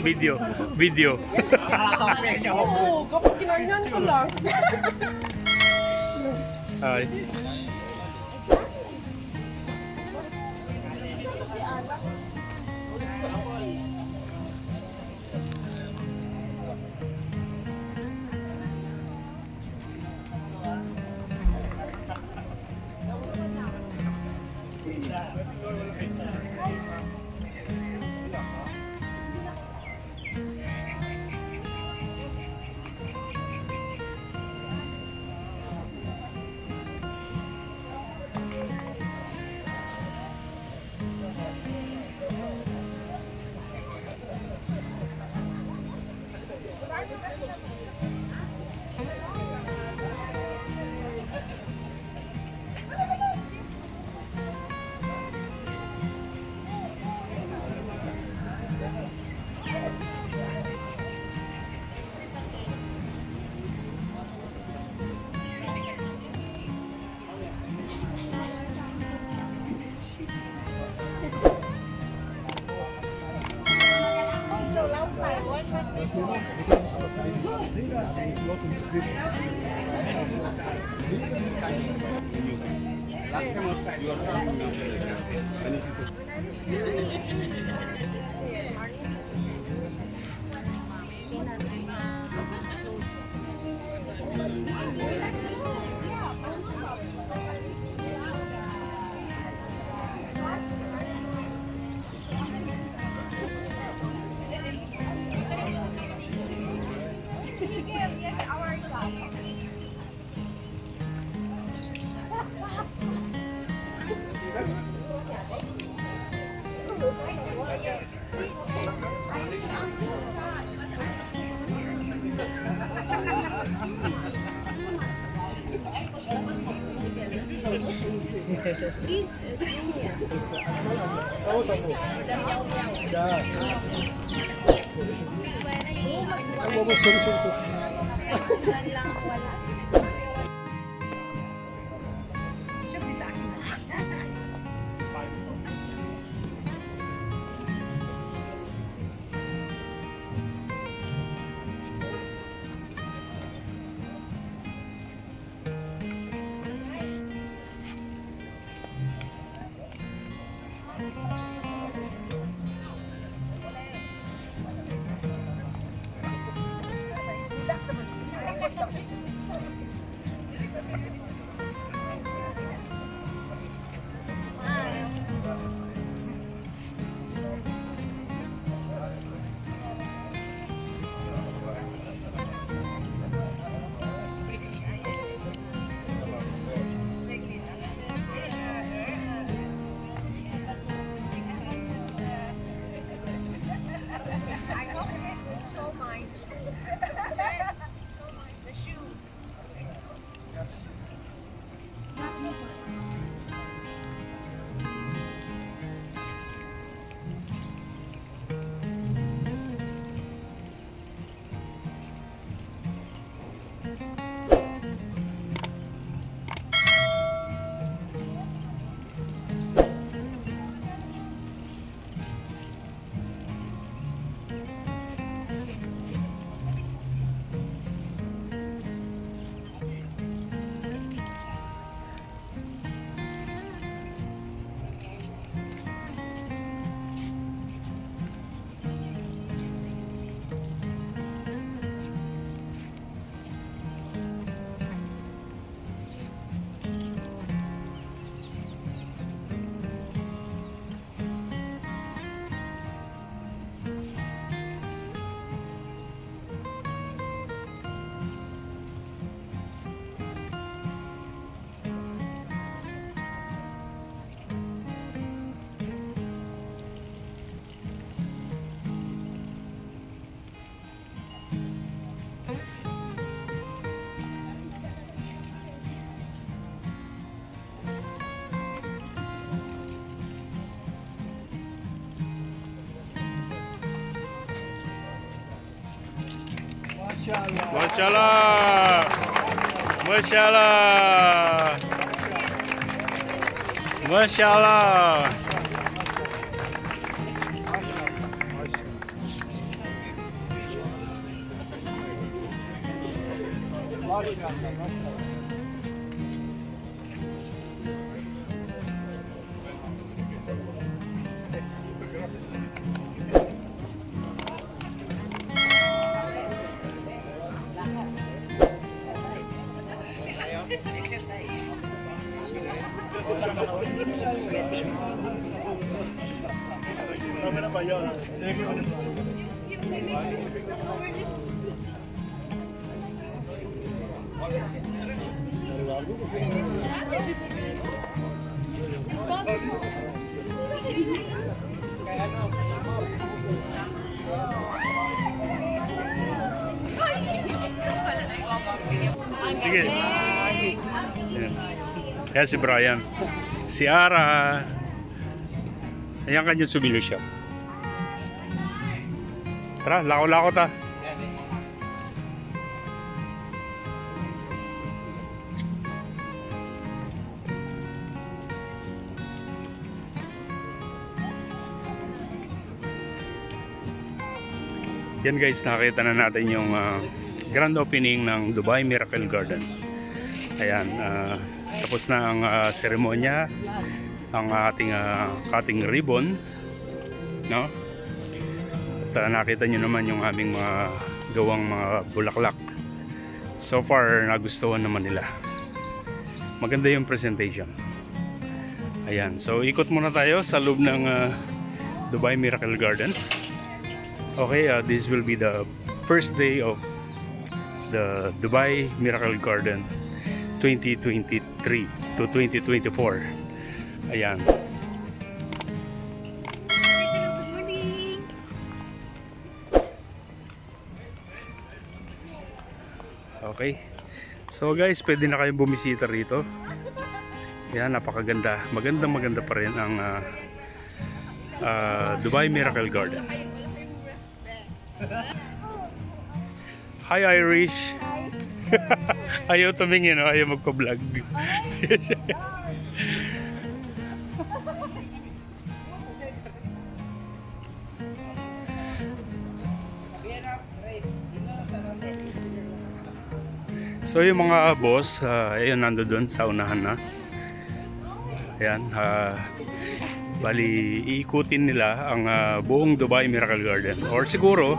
Video, video. Oo, kapag kinanyan ko lang. Ay. Masyaallah. Masyaallah. Masyaallah. Sige. Yan. Kaya si Brian. Si Ara. Ayan kanyang souvenir shop. Tara, lako-lako ta. Yan guys, nakita na natin yung grand opening ng Dubai Miracle Garden. Ayan, tapos na ang seremonya, ang ating cutting ribbon, no? At nakita nyo naman yung aming mga gawang mga bulaklak. So far, nagustuhan naman nila. Maganda yung presentation. Ayan, so ikot muna tayo sa loob ng Dubai Miracle Garden. Okay, this will be the first day of the Dubai Miracle Garden 2023 to 2024. Ayan. Good morning. Okay. So guys, pwede na kayong bumisita rito. Ayan, napakaganda. Maganda pa rin ang Dubai Miracle Garden. Hi Irish. Ayaw tumingin, no? Ayaw magpa-vlog. So yung mga boss, ayun, nando doon sa unahan na. Ayan, bali iikutin nila ang buong Dubai Miracle Garden, or siguro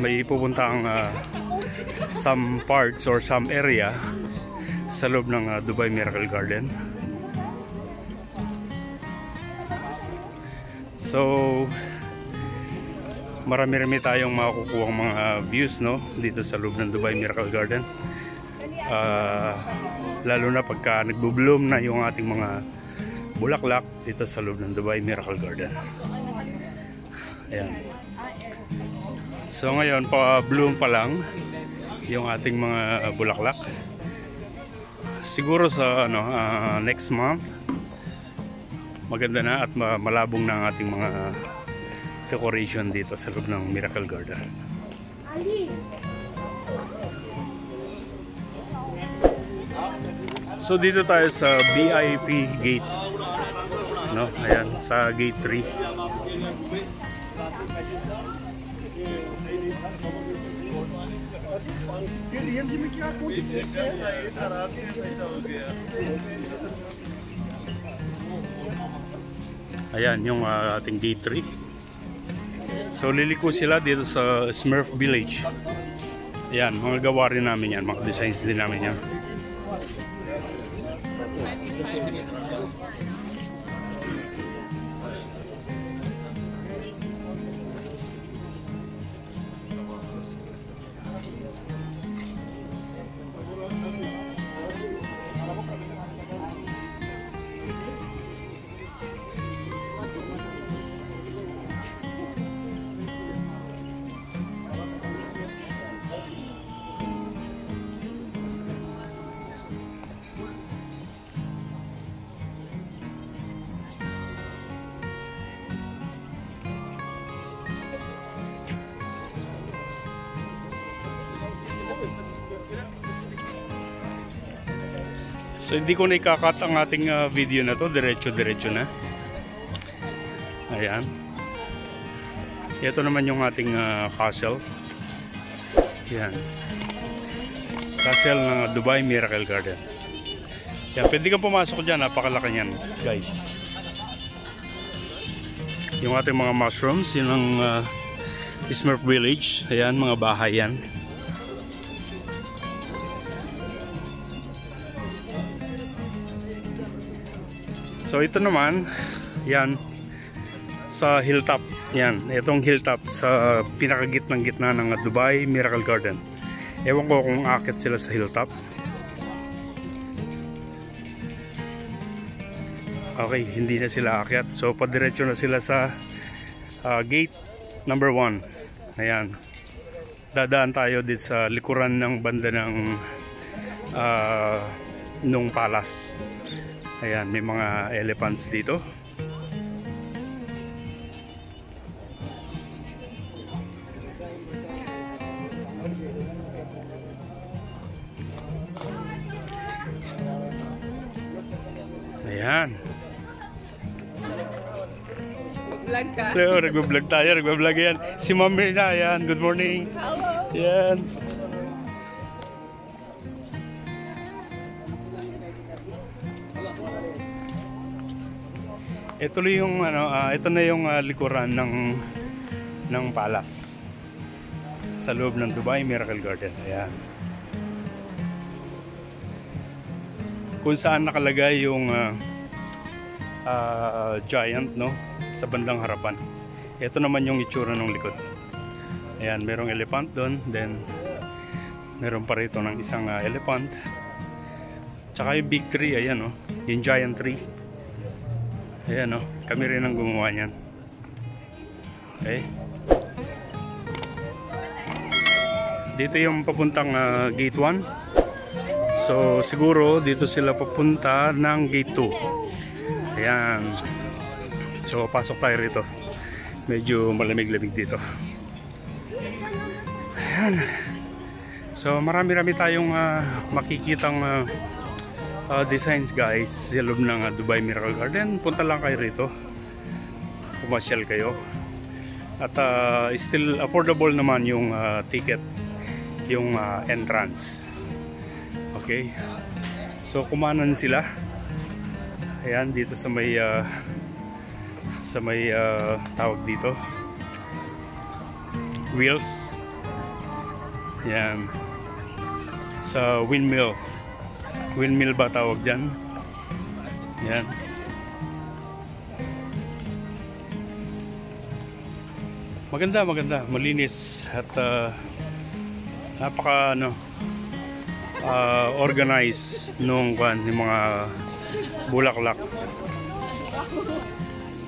may pupuntang some parts or some area sa loob ng Dubai Miracle Garden. So marami-rami tayong makukuha mga views, no, dito sa loob ng Dubai Miracle Garden, lalo na pagka nagbo-bloom na yung ating mga bulaklak dito sa loob ng Dubai Miracle Garden. Ayan. So ngayon, pa-bloom pa lang yung ating mga bulaklak. Siguro sa next month, maganda na at malabong na ang ating mga decoration dito sa loob ng Miracle Garden. So dito tayo sa VIP gate, no? Ayan, sa gate 3. Ayan yung ating gate 3. So liliko sila dito sa Smurf Village. Ayan, mga gawa rin namin yan, mga designs din namin yan. So hindi ko na ikakat ang ating video na to, diretso-diretso na. Ayan. Ito naman yung ating castle. Ayan. castle ng Dubai Miracle Garden. Yan, pwede ka pumasok dyan, napakalaki niyan guys. Yung ating mga mushrooms, yun ang Smurf Village. Ayan, mga bahay yan. So ito naman, yan, sa hilltop. Yan, itong hilltop sa pinakagitnang gitna ng Dubai Miracle Garden. Ewan ko kung akit sila sa hilltop. Okay, hindi na sila akyat. So padiretso na sila sa gate number 1. Ayan. Dadaan tayo dito sa likuran ng banda ng nung palace. Ayan, may mga elephants dito. Ayan. Vlog ka. So, nagbablog tayo, nagbablog yan. Si Ma'am Mirna, ayan, good morning. Hello. Ayan. Ito yung ito na yung likuran ng palace sa loob ng Dubai Miracle Garden. Ayan. Kung saan nakalagay yung giant, no, sa bandang harapan. Ito naman yung itsura ng likod. Ayan, merong elephant doon, then meron pa rito ng isang elephant. Tsaka yung big tree, ayan, no, yung giant tree. Ayan, no, kami rin ang gumawa niyan. Okay. Dito yung papuntang gate 1. So siguro dito sila papunta ng gate 2. Ayan. So pasok tayo rito. Medyo malamig-lamig dito. Ayan. So marami-rami tayong makikitang designs guys sa loob ng Dubai Miracle Garden. Punta lang kayo rito, pumasyal kayo, at still affordable naman yung ticket, yung entrance. Okay, so kumanan sila. Ayan, dito sa may tawag dito, wheels. Ayan, sa windmill ba tawag dyan. Yan. Maganda, malinis at napaka organized nung yung mga bulaklak.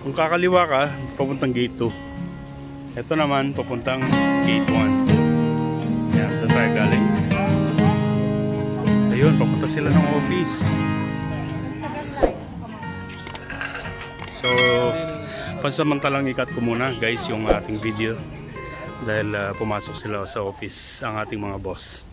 Kung kakaliwa ka, papuntang gate 2. Ito naman papuntang gate 1. Yan, doon tayo galing. Ayun, papunta sila ng office. So, pansamantalang ikat ko muna guys yung ating video dahil pumasok sila sa office ang ating mga boss.